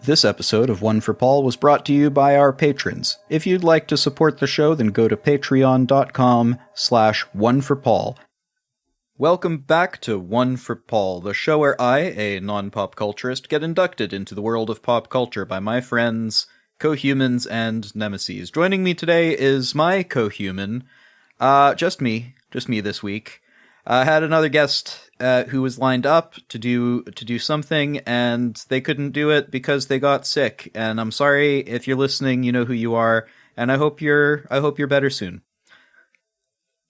This episode of One for Paul was brought to you by our patrons. If you'd like to support the show, then go to patreon.com/oneforpaul. Welcome back to One for Paul, the show where I, a non-pop culturist, get inducted into the world of pop culture by my friends, co-humans, and nemeses. Joining me today is my co-human, just me this week. I had another guest who was lined up to do something, and they couldn't do it because they got sick. And I'm sorry if you're listening, you know who you are, and I hope you're better soon.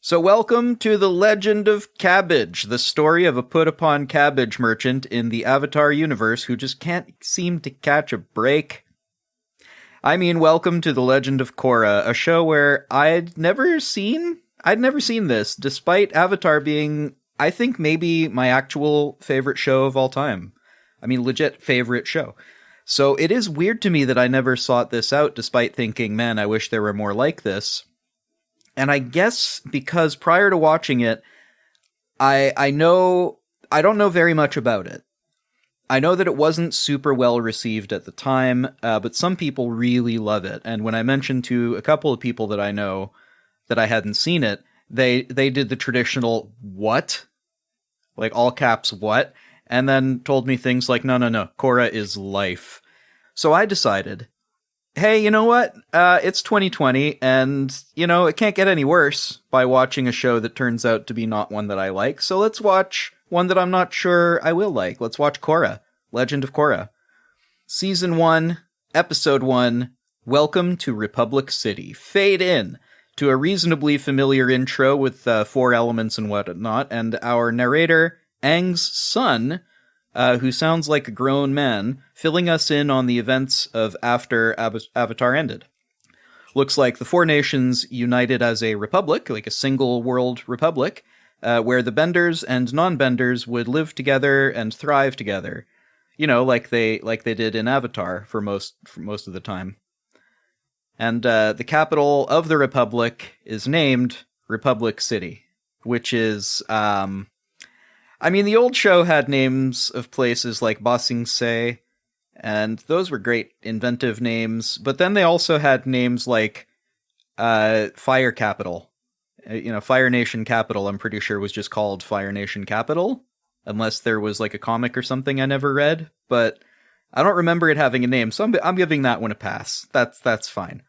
So welcome to the Legend of Cabbage, the story of a put-upon cabbage merchant in the Avatar universe who just can't seem to catch a break. I mean, welcome to the Legend of Korra, a show where I'd never seen this, despite Avatar being, I think, maybe my actual favorite show of all time. I mean, legit favorite show. So it is weird to me that I never sought this out, despite thinking, man, I wish there were more like this. And I guess because prior to watching it, I don't know very much about it. I know that it wasn't super well received at the time, but some people really love it. And when I mentioned to a couple of people that I know that I hadn't seen it, they did the traditional what? Like all caps what? And then told me things like, no, Korra is life. So I decided, hey, you know what? It's 2020, and, it can't get any worse by watching a show that turns out to be not one that I like. So let's watch one that I'm not sure I will like. Let's watch Korra, Legend of Korra. Season 1, Episode 1, Welcome to Republic City. Fade in to a reasonably familiar intro with 4 elements and whatnot, and our narrator, Aang's son, who sounds like a grown man, filling us in on the events of after Avatar ended. Looks like the 4 nations united as a republic, like a single world republic, where the benders and non-benders would live together and thrive together. Like they did in Avatar for most of the time. And the capital of the republic is named Republic City, which is, the old show had names of places like Ba Sing Se, and those were great inventive names, but then they also had names like Fire Capital. Fire Nation Capital, I'm pretty sure was just called Fire Nation Capital, unless there was like a comic or something I never read, but I don't remember it having a name, so I'm giving that one a pass. That's fine.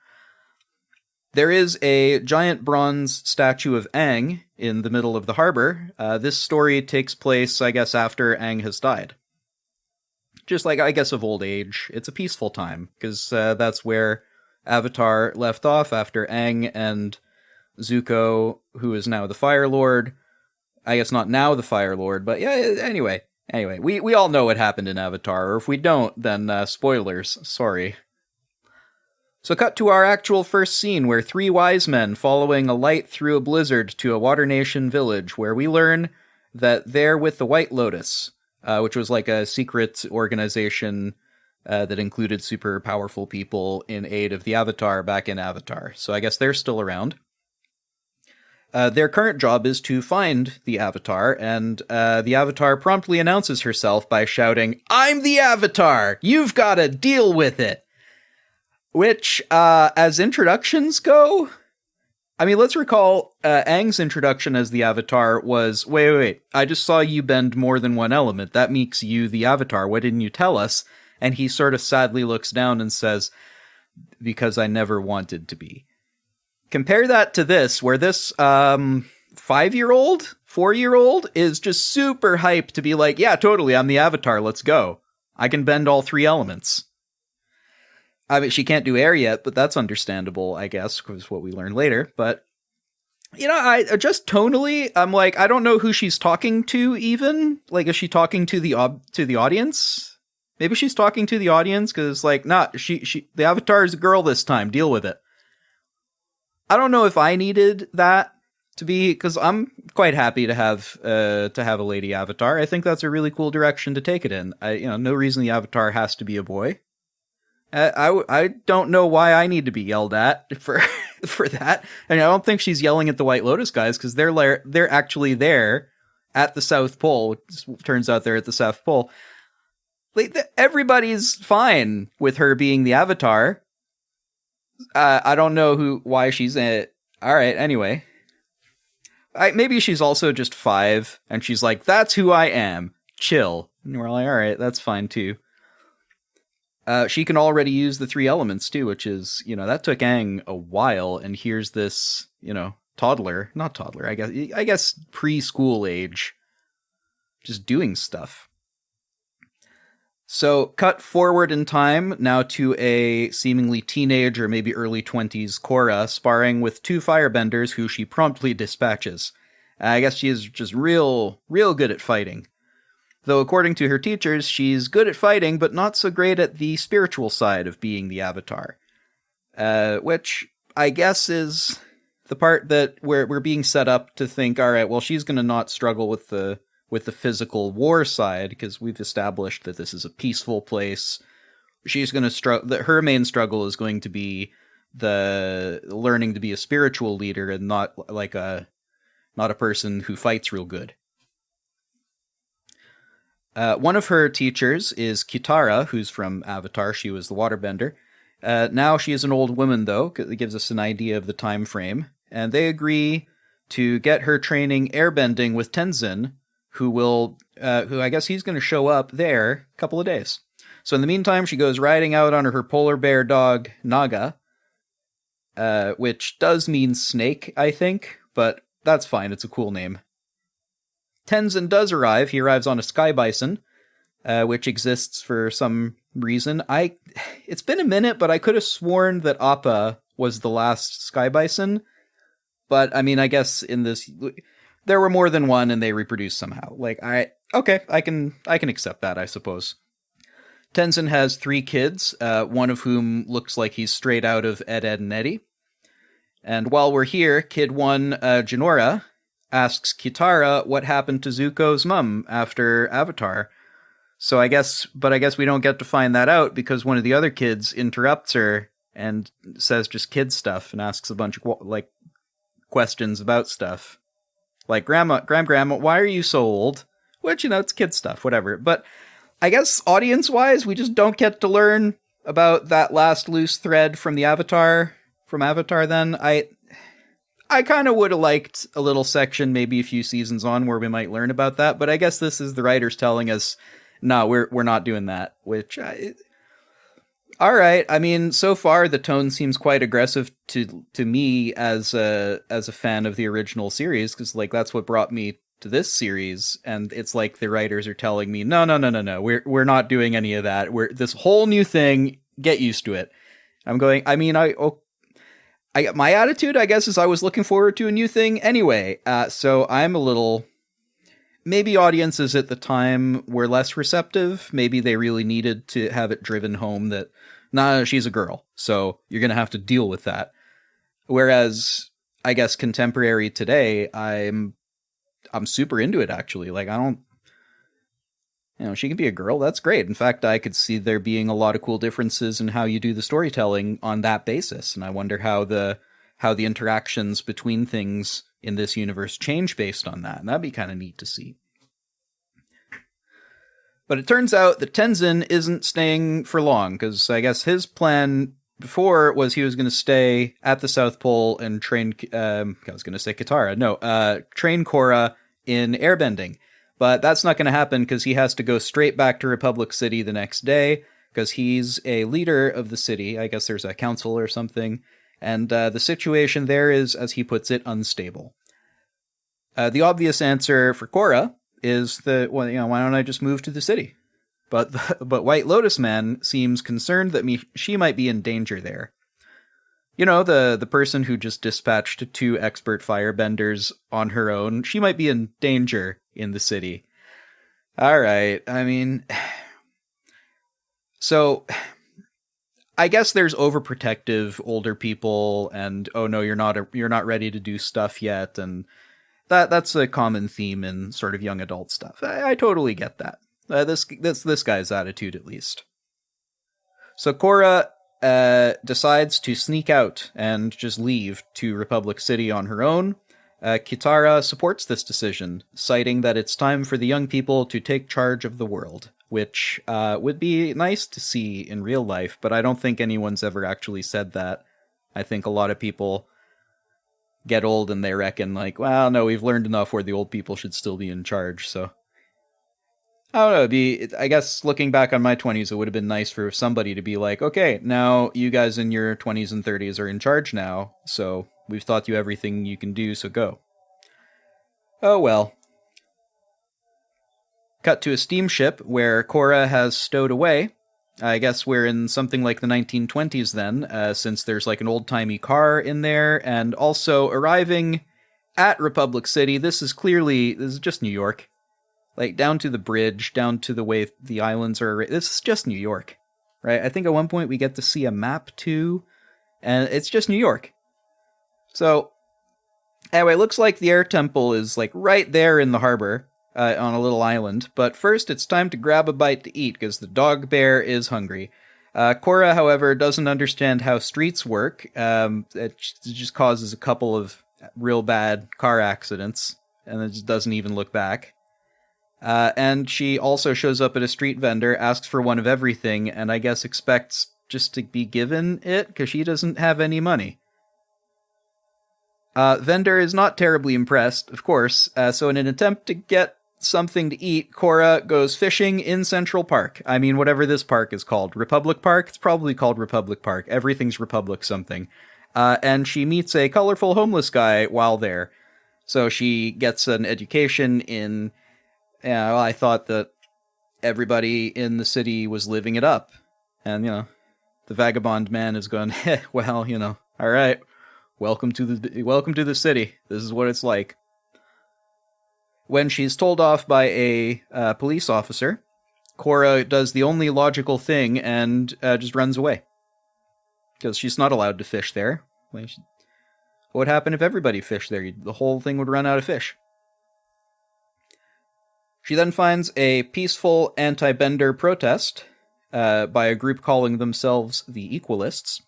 There is a giant bronze statue of Aang in the middle of the harbor. This story takes place, I guess, after Aang has died. Just like, I guess, of old age. It's a peaceful time, because that's where Avatar left off after Aang and Zuko, who is now the Fire Lord. I guess not now the Fire Lord, but yeah, anyway, we all know what happened in Avatar, or if we don't, then spoilers, sorry. So cut to our actual first scene, where 3 wise men following a light through a blizzard to a Water Nation village, where we learn that they're with the White Lotus, which was like a secret organization that included super powerful people in aid of the Avatar back in Avatar. So I guess they're still around. Their current job is to find the Avatar, and the Avatar promptly announces herself by shouting, "I'm the Avatar! You've got to deal with it!" Which, as introductions go, let's recall Aang's introduction as the Avatar was, wait, I just saw you bend more than one element. That makes you the Avatar. Why didn't you tell us? And he sort of sadly looks down and says, because I never wanted to be. Compare that to this, where this 5-year-old, 4-year-old is just super hyped to be like, yeah, totally, I'm the Avatar, let's go. I can bend all 3 elements. She can't do air yet, but that's understandable, I guess, because what we learn later. But, I just tonally, I'm like, I don't know who she's talking to even. Like, is she talking to the audience? Maybe she's talking to the audience, because, like, the Avatar is a girl this time, deal with it. I don't know if I needed that to be, because I'm quite happy to have a lady Avatar. I think that's a really cool direction to take it in. No reason the Avatar has to be a boy. I don't know why I need to be yelled at for that. And I don't think she's yelling at the White Lotus guys, because they're actually there at the South Pole. It turns out they're at the South Pole. like, everybody's fine with her being the Avatar. I don't know why she's in it. All right, anyway. Maybe she's also just 5, and she's like, that's who I am. Chill. And we're like, all right, that's fine, too. She can already use the 3 elements, too, which is, that took Aang a while, and here's this, toddler. Not toddler, I guess preschool age. Just doing stuff. So, cut forward in time, now to a seemingly teenage or maybe early 20s Korra sparring with 2 firebenders who she promptly dispatches. I guess she is just real good at fighting. Though according to her teachers, she's good at fighting, but not so great at the spiritual side of being the Avatar. Which, I guess, is the part that we're being set up to think, alright, well, she's gonna not struggle with the physical war side, because we've established that this is a peaceful place. She's going to struggle. Her main struggle is going to be the learning to be a spiritual leader and not a person who fights real good. One of her teachers is Kitara, who's from Avatar. She was the waterbender. Now she is an old woman, though. It gives us an idea of the time frame. And they agree to get her training airbending with Tenzin, who I guess he's going to show up there a couple of days. So in the meantime, she goes riding out on her polar bear dog, Naga, which does mean snake, I think, but that's fine, it's a cool name. Tenzin does arrive. He arrives on a sky bison, which exists for some reason. It's been a minute, but I could have sworn that Appa was the last sky bison. But, I mean, I guess in this... There were more than one, and they reproduced somehow. I can accept that, I suppose. Tenzin has 3 kids, one of whom looks like he's straight out of Ed, Edd and Eddy. And while we're here, Kid 1, Jinora, asks Kitara what happened to Zuko's mum after Avatar. I guess we don't get to find that out because one of the other kids interrupts her and says just kid stuff and asks a bunch of questions about stuff. Like, Grandma, why are you so old? Which, it's kid stuff, whatever. But I guess audience-wise, we just don't get to learn about that last loose thread from Avatar then. I kind of would have liked a little section, maybe a few seasons on, where we might learn about that. But I guess this is the writers telling us, no, we're not doing that. Which, all right. I mean, so far the tone seems quite aggressive to me as a fan of the original series, because that's what brought me to this series. And it's like the writers are telling me, no, we're not doing any of that. We're this whole new thing. Get used to it. I'm going. I mean, my attitude, I guess, is I was looking forward to a new thing anyway. So I'm a little. Maybe audiences at the time were less receptive. Maybe they really needed to have it driven home that, nah, she's a girl, so you're going to have to deal with that. Whereas, I guess, contemporary today, I'm super into it, actually. I don't... she can be a girl, that's great. In fact, I could see there being a lot of cool differences in how you do the storytelling on that basis, and I wonder how the interactions between things in this universe change based on that, and that'd be kind of neat to see. But it turns out that Tenzin isn't staying for long, because I guess his plan before was he was going to stay at the South Pole and train, I was going to say Katara, train Korra in airbending. But that's not going to happen because he has to go straight back to Republic City the next day, because he's a leader of the city. I guess there's a council or something. And the situation there is, as he puts it, unstable. The obvious answer for Korra is that, why don't I just move to the city? But White Lotus Man seems concerned that she might be in danger there. The person who just dispatched 2 expert firebenders on her own, she might be in danger in the city. All right, I mean... So... I guess there's overprotective older people, and oh no, you're not ready to do stuff yet, and that's a common theme in sort of young adult stuff. I totally get that. This guy's attitude, at least. So Korra decides to sneak out and just leave to Republic City on her own. Kitara supports this decision, citing that it's time for the young people to take charge of the world. which would be nice to see in real life, but I don't think anyone's ever actually said that. I think a lot of people get old and they reckon, like, well, no, we've learned enough where the old people should still be in charge, so... I don't know, I guess looking back on my 20s, it would have been nice for somebody to be like, okay, now you guys in your 20s and 30s are in charge now, so we've taught you everything you can do, so go. Oh well. Cut to a steamship where Korra has stowed away. I guess we're in something like the 1920s then, since there's like an old-timey car in there, and also arriving at Republic City. This is just New York. Like, down to the bridge, down to the way the islands are... This is just New York, right? I think at one point we get to see a map, too, and it's just New York. So, anyway, looks like the air temple is, like, right there in the harbor, on a little island. But first, it's time to grab a bite to eat, because the dog bear is hungry. Korra, however, doesn't understand how streets work. It just causes a couple of real bad car accidents, and it just doesn't even look back. And she also shows up at a street vendor, asks for one of everything, and I guess expects just to be given it, because she doesn't have any money. Vendor is not terribly impressed, of course, so in an attempt to get something to eat, Korra goes fishing in Central Park. I mean, whatever this park is called. Republic Park? It's probably called Republic Park. Everything's Republic something. And she meets a colorful homeless guy while there. So she gets an education in... Yeah, well, I thought that everybody in the city was living it up. And, the vagabond man is going, well, all right, welcome to the city. This is what it's like. When she's told off by a police officer, Korra does the only logical thing and just runs away. Because she's not allowed to fish there. What would happen if everybody fished there? The whole thing would run out of fish. She then finds a peaceful anti-bender protest by a group calling themselves the Equalists,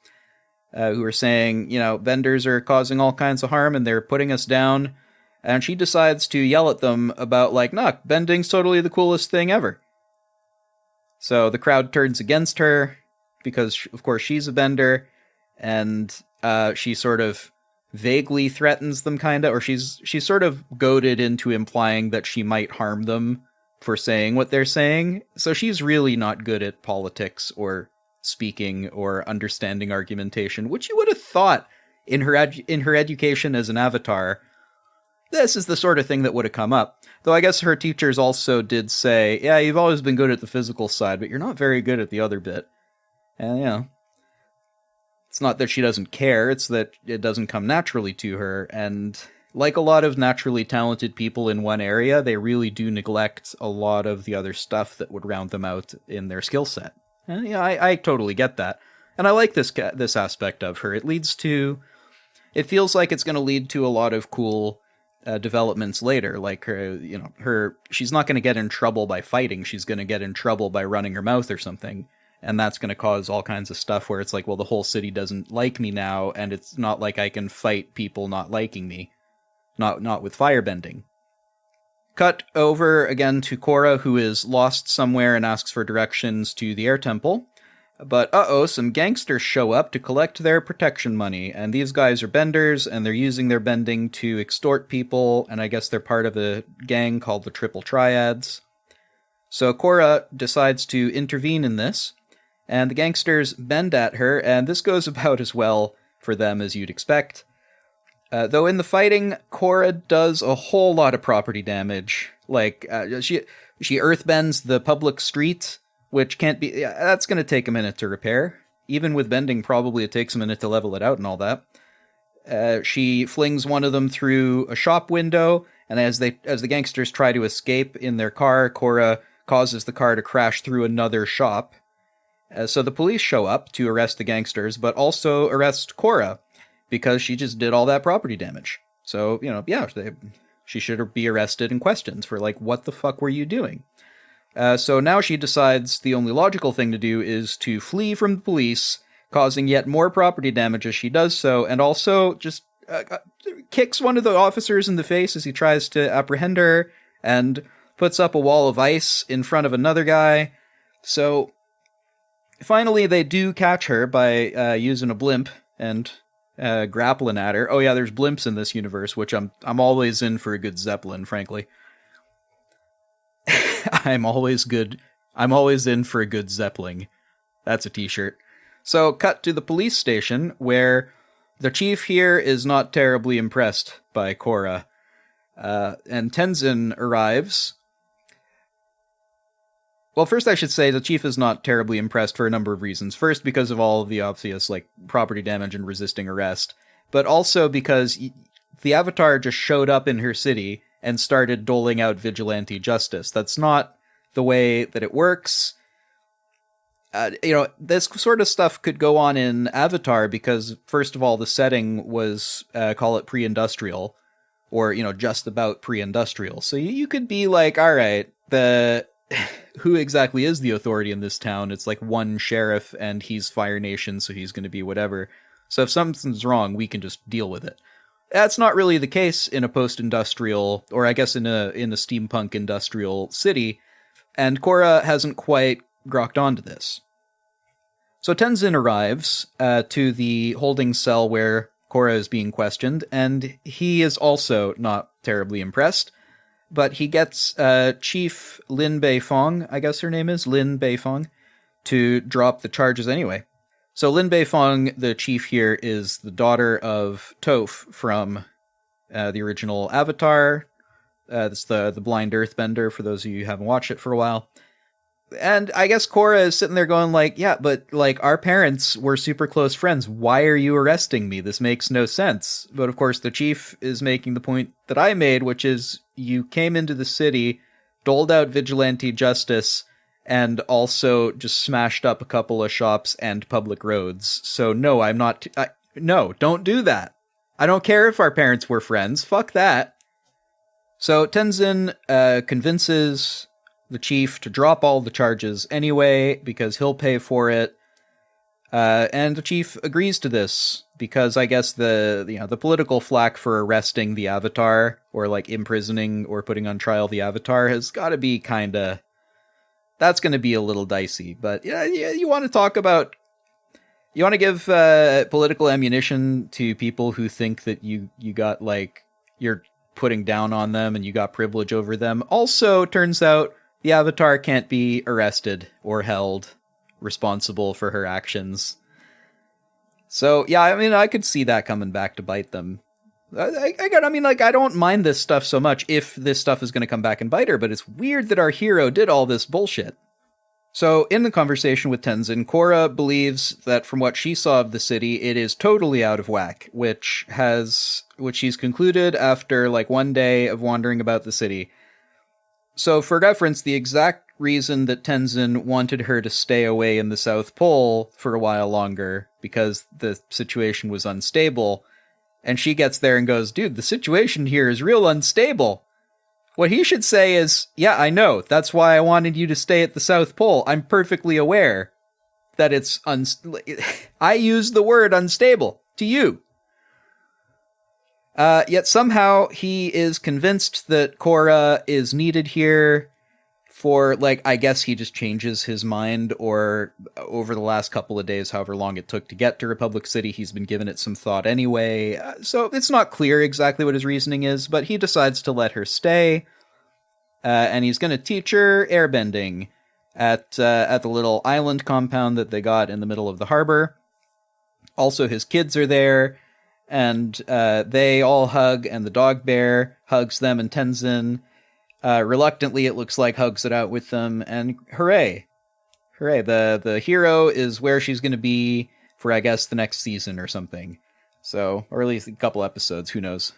who are saying, benders are causing all kinds of harm and they're putting us down. And she decides to yell at them about, nah, bending's totally the coolest thing ever. So the crowd turns against her because, of course, she's a bender, and she sort of vaguely threatens them, or she's sort of goaded into implying that she might harm them for saying what they're saying. So she's really not good at politics or speaking or understanding argumentation, which you would have thought in her education as an avatar. This is the sort of thing that would have come up. Though I guess her teachers also did say, yeah, you've always been good at the physical side, but you're not very good at the other bit. And, it's not that she doesn't care, it's that it doesn't come naturally to her, and like a lot of naturally talented people in one area, they really do neglect a lot of the other stuff that would round them out in their skill set. And I totally get that. And I like this aspect of her. It feels like it's going to lead to a lot of cool developments later, like she's not going to get in trouble by fighting, she's going to get in trouble by running her mouth or something. And that's going to cause all kinds of stuff where it's like, well, the whole city doesn't like me now, and it's not like I can fight people not liking me. Not with firebending. Cut over again to Korra, who is lost somewhere and asks for directions to the air temple. But some gangsters show up to collect their protection money, and these guys are benders, and they're using their bending to extort people, and I guess they're part of a gang called the Triple Triads. So Korra decides to intervene in this, and the gangsters bend at her, and this goes about as well for them as you'd expect. Though in the fighting, Korra does a whole lot of property damage. She earthbends the public street, which can't be... that's going to take a minute to repair. Even with bending, probably it takes a minute to level it out and all that. She flings one of them through a shop window, and as the gangsters try to escape in their car, Korra causes the car to crash through another shop. So the police show up to arrest the gangsters, but also arrest Korra, because she just did all that property damage. So, she should be arrested and questioned for, what the fuck were you doing? So now she decides the only logical thing to do is to flee from the police, causing yet more property damage as she does so, and also just kicks one of the officers in the face as he tries to apprehend her, and puts up a wall of ice in front of another guy. So finally they do catch her by using a blimp and grappling at her. Oh yeah, there's blimps in this universe, which I'm always in for a good Zeppelin, frankly. I'm always in for a good Zeppelin. That's a t-shirt. So, cut to the police station, where the chief here is not terribly impressed by Korra. And Tenzin arrives. Well, first I should say the chief is not terribly impressed for a number of reasons. First, because of all of the obvious, property damage and resisting arrest. But also because the Avatar just showed up in her city and started doling out vigilante justice. That's not the way that it works. This sort of stuff could go on in Avatar because, first of all, the setting was, call it pre-industrial, or, just about pre-industrial. So you could be like, all right, who exactly is the authority in this town? It's like one sheriff, and he's Fire Nation, so he's going to be whatever. So if something's wrong, we can just deal with it. That's not really the case in a post-industrial, or I guess in a steampunk industrial city, and Korra hasn't quite grokked onto this. So Tenzin arrives to the holding cell where Korra is being questioned, and he is also not terribly impressed, but he gets Chief Lin Beifong, I guess her name is, Lin Beifong, to drop the charges anyway. So Lin Beifong, the chief here, is the daughter of Toph from the original Avatar. That's the blind earthbender, for those of you who haven't watched it for a while. And I guess Korra is sitting there going yeah, but our parents were super close friends. Why are you arresting me? This makes no sense. But of course the chief is making the point that I made, which is you came into the city, doled out vigilante justice, and also just smashed up a couple of shops and public roads. So no, I'm not... no, don't do that. I don't care if our parents were friends. Fuck that. So Tenzin convinces the chief to drop all the charges anyway, because he'll pay for it. And the chief agrees to this, because I guess the political flack for arresting the Avatar, or imprisoning or putting on trial the Avatar, has got to be kinda... That's going to be a little dicey, but yeah, you want to talk about... You want to give political ammunition to people who think that you got, you're putting down on them and you got privilege over them. Also, turns out the Avatar can't be arrested or held responsible for her actions. So, yeah, I mean, I could see that coming back to bite them. I don't mind this stuff so much if this stuff is going to come back and bite her, but it's weird that our hero did all this bullshit. So, in the conversation with Tenzin, Korra believes that from what she saw of the city, it is totally out of whack, which she's concluded after, one day of wandering about the city. So, for reference, the exact reason that Tenzin wanted her to stay away in the South Pole for a while longer, because the situation was unstable, and she gets there and goes, dude, the situation here is real unstable. What he should say is, yeah, I know. That's why I wanted you to stay at the South Pole. I'm perfectly aware that it's I use the word unstable to you. Yet somehow he is convinced that Korra is needed here for, I guess he just changes his mind, or over the last couple of days, however long it took to get to Republic City, he's been giving it some thought anyway. So it's not clear exactly what his reasoning is, but he decides to let her stay, and he's going to teach her airbending at the little island compound that they got in the middle of the harbor. Also, his kids are there, and they all hug, and the dog bear hugs them and Tenzin. Reluctantly, it looks like, hugs it out with them, and hooray. Hooray, the hero is where she's going to be for, I guess, the next season or something. So, or at least a couple episodes, who knows.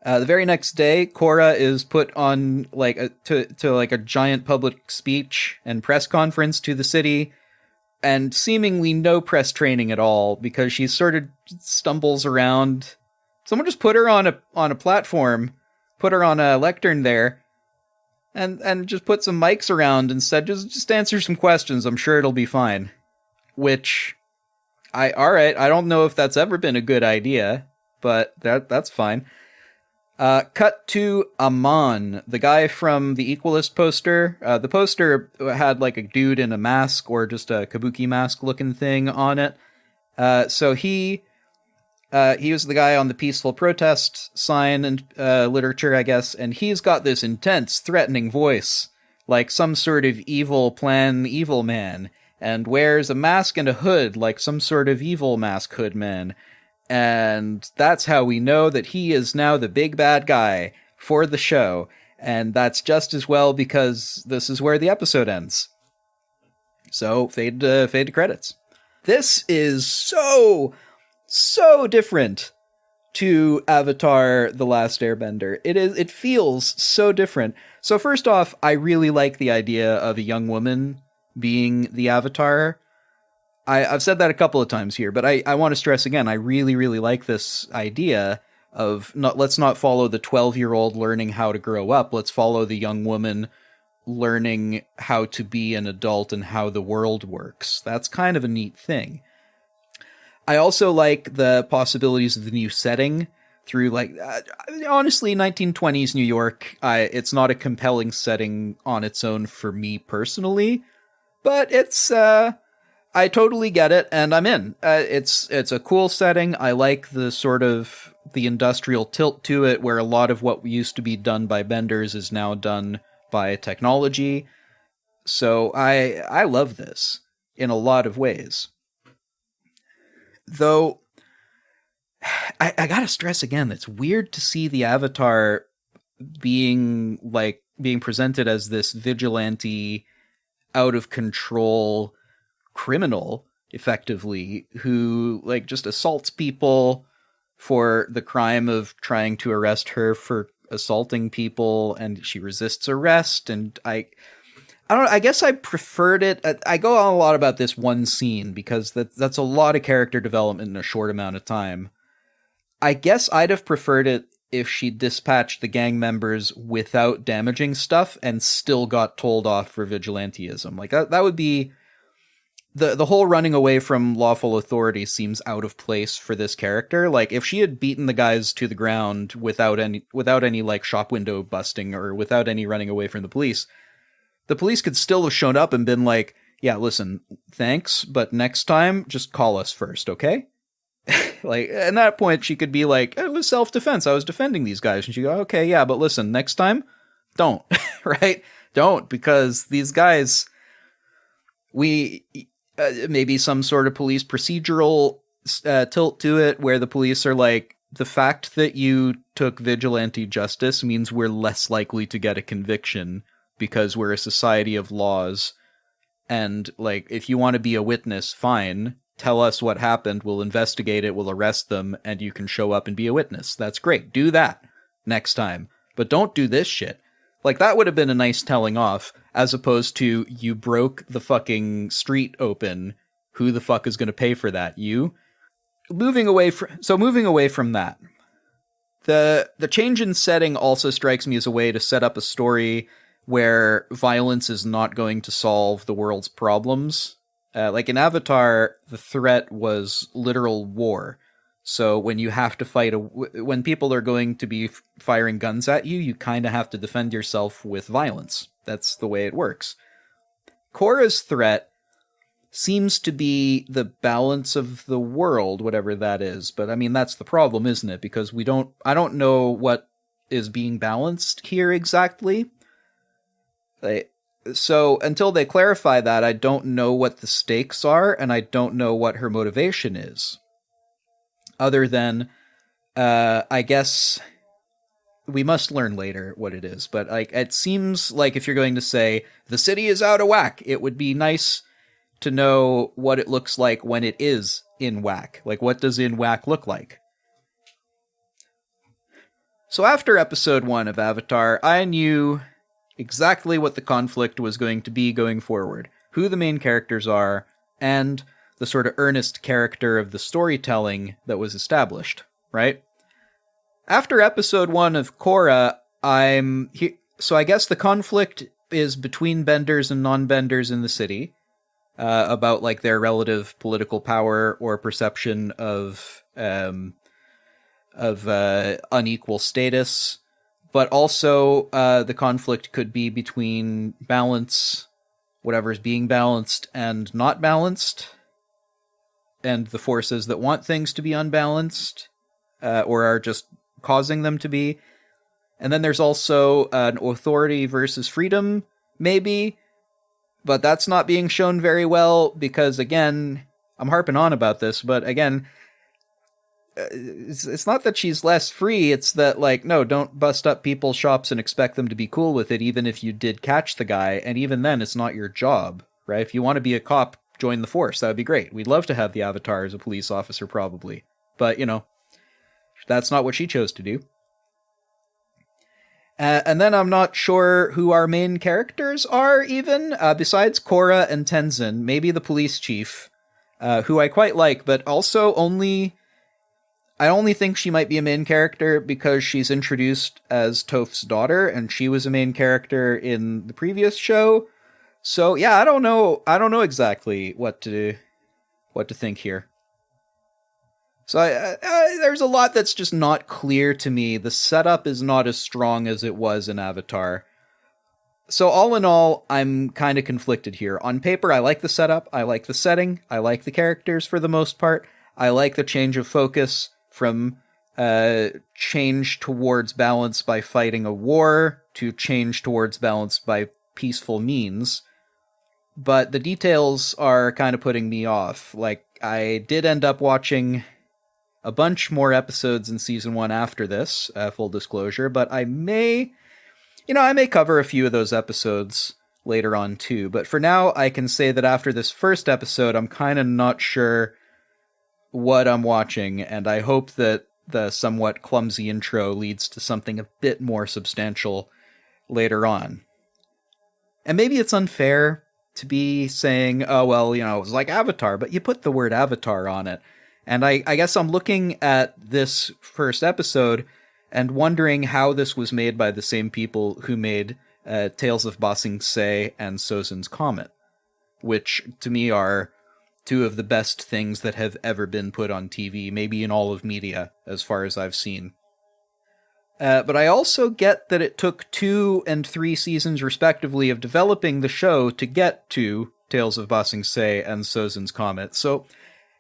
The very next day, Korra is put on, a giant public speech and press conference to the city, and seemingly no press training at all, because she sort of stumbles around. Someone just put her on a platform, put her on a lectern there, and just put some mics around and said, just answer some questions, I'm sure it'll be fine. Which, alright, I don't know if that's ever been a good idea, but that's fine. Cut to Amon, the guy from the Equalist poster. The poster had like a dude in a mask or just a kabuki mask looking thing on it. So he was the guy on the peaceful protest sign and literature, I guess, and he's got this intense, threatening voice, like some sort of evil man, and wears a mask and a hood like some sort of evil mask hood man. And that's how we know that he is now the big bad guy for the show. And that's just as well because this is where the episode ends. So, fade to credits. This is so different to Avatar The Last Airbender. It feels so different. So first off, I really like the idea of a young woman being the Avatar. I've said that a couple of times here, but I want to stress again, I really, really like this idea of let's not follow the 12-year-old learning how to grow up. Let's follow the young woman learning how to be an adult and how the world works. That's kind of a neat thing. I also like the possibilities of the new setting through, like, honestly, 1920s New York. It's not a compelling setting on its own for me personally, but it's, I totally get it, and I'm in. It's a cool setting. I like the sort of the industrial tilt to it, where a lot of what used to be done by benders is now done by technology. So I love this in a lot of ways. Though, I gotta stress again, it's weird to see the Avatar being presented as this vigilante, out of control criminal, effectively, who like just assaults people for the crime of trying to arrest her for assaulting people, and she resists arrest. And I don't know, I guess I preferred it. I go on a lot about this one scene because that's a lot of character development in a short amount of time. I guess I'd have preferred it if she dispatched the gang members without damaging stuff and still got told off for vigilantism. Like that would be the whole running away from lawful authority seems out of place for this character. Like if she had beaten the guys to the ground without any like shop window busting or without any running away from the police could still have shown up and been like, yeah, listen, thanks, but next time, just call us first, okay? Like, at that point, she could be like, it was self-defense, I was defending these guys. And she go, okay, yeah, but listen, next time, don't, right? Don't, because these guys, maybe some sort of police procedural tilt to it, where the police are like, the fact that you took vigilante justice means we're less likely to get a conviction, because we're a society of laws, and, like, if you want to be a witness, fine, tell us what happened, we'll investigate it, we'll arrest them, and you can show up and be a witness. That's great, do that next time. But don't do this shit. Like, that would have been a nice telling off, as opposed to, you broke the fucking street open, who the fuck is going to pay for that? You? Moving away from that, the change in setting also strikes me as a way to set up a story where violence is not going to solve the world's problems. Like in Avatar, the threat was literal war. So when you have to fight, when people are going to be firing guns at you, you kind of have to defend yourself with violence. That's the way it works. Korra's threat seems to be the balance of the world, whatever that is. But I mean, that's the problem, isn't it? Because I don't know what is being balanced here exactly. So until they clarify that, I don't know what the stakes are, and I don't know what her motivation is. Other than, I guess we must learn later what it is. But like, it seems like if you're going to say the city is out of whack, it would be nice to know what it looks like when it is in whack. Like, what does in whack look like? So after episode 1 of Avatar, I knew exactly what the conflict was going to be going forward, who the main characters are, and the sort of earnest character of the storytelling that was established, right? After episode 1 of Korra, so I guess the conflict is between benders and non-benders in the city, about like their relative political power or perception of unequal status, but also the conflict could be between balance, whatever's being balanced and not balanced, and the forces that want things to be unbalanced, or are just causing them to be. And then there's also an authority versus freedom, maybe, but that's not being shown very well because, again, I'm harping on about this, but again, it's not that she's less free, it's that, like, no, don't bust up people's shops and expect them to be cool with it, even if you did catch the guy, and even then, it's not your job, right? If you want to be a cop, join the force, that would be great. We'd love to have the Avatar as a police officer, probably. But, that's not what she chose to do. And then I'm not sure who our main characters are, even, besides Korra and Tenzin, maybe the police chief, who I quite like, but also I only think she might be a main character because she's introduced as Toph's daughter, and she was a main character in the previous show. So yeah, I don't know exactly what to think here. So there's a lot that's just not clear to me. The setup is not as strong as it was in Avatar. So all in all, I'm kind of conflicted here. On paper, I like the setup, I like the setting, I like the characters for the most part, I like the change of focus from change towards balance by fighting a war to change towards balance by peaceful means. But the details are kind of putting me off. Like, I did end up watching a bunch more episodes in season 1 after this, full disclosure, but I may cover a few of those episodes later on too. But for now, I can say that after this first episode, I'm kind of not sure what I'm watching, and I hope that the somewhat clumsy intro leads to something a bit more substantial later on. And maybe it's unfair to be saying, oh, well, it was like Avatar, but you put the word Avatar on it. And I guess I'm looking at this first episode and wondering how this was made by the same people who made Tales of Ba Sing Se and Sozin's Comet, which to me are two of the best things that have ever been put on TV, maybe in all of media, as far as I've seen. But I also get that it took 2 and 3 seasons, respectively, of developing the show to get to Tales of Ba Sing Se and Sozin's Comet. So,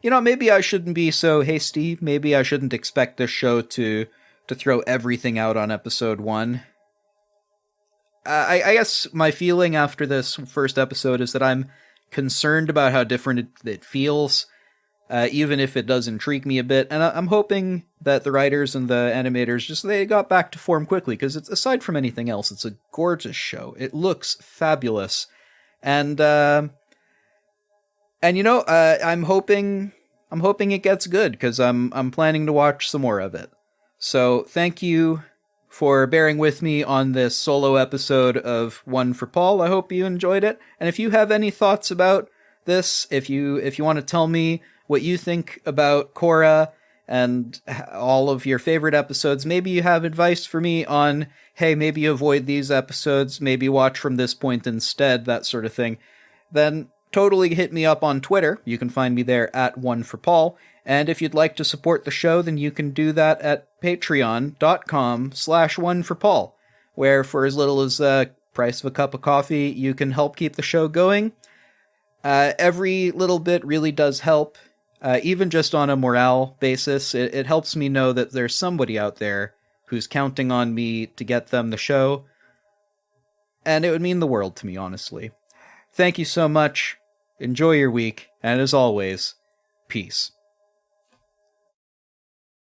maybe I shouldn't be so hasty. Maybe I shouldn't expect this show to throw everything out on episode 1. I guess my feeling after this first episode is that I'm concerned about how different it feels, even if it does intrigue me a bit. And I'm hoping that the writers and the animators they got back to form quickly, because it's, aside from anything else, it's a gorgeous show. It looks fabulous, and I'm hoping it gets good, because I'm planning to watch some more of it. So thank you for bearing with me on this solo episode of One for Paul. I hope you enjoyed it. And if you have any thoughts about this, if you want to tell me what you think about Korra and all of your favorite episodes, maybe you have advice for me on, hey, maybe avoid these episodes, maybe watch from this point instead, that sort of thing, then totally hit me up on Twitter. You can find me there at One for Paul. And if you'd like to support the show, then you can do that at patreon.com/oneforpaul, where for as little as the price of a cup of coffee, you can help keep the show going. Every little bit really does help, even just on a morale basis. It helps me know that there's somebody out there who's counting on me to get them the show, and it would mean the world to me, honestly. Thank you so much. Enjoy your week, and as always, peace.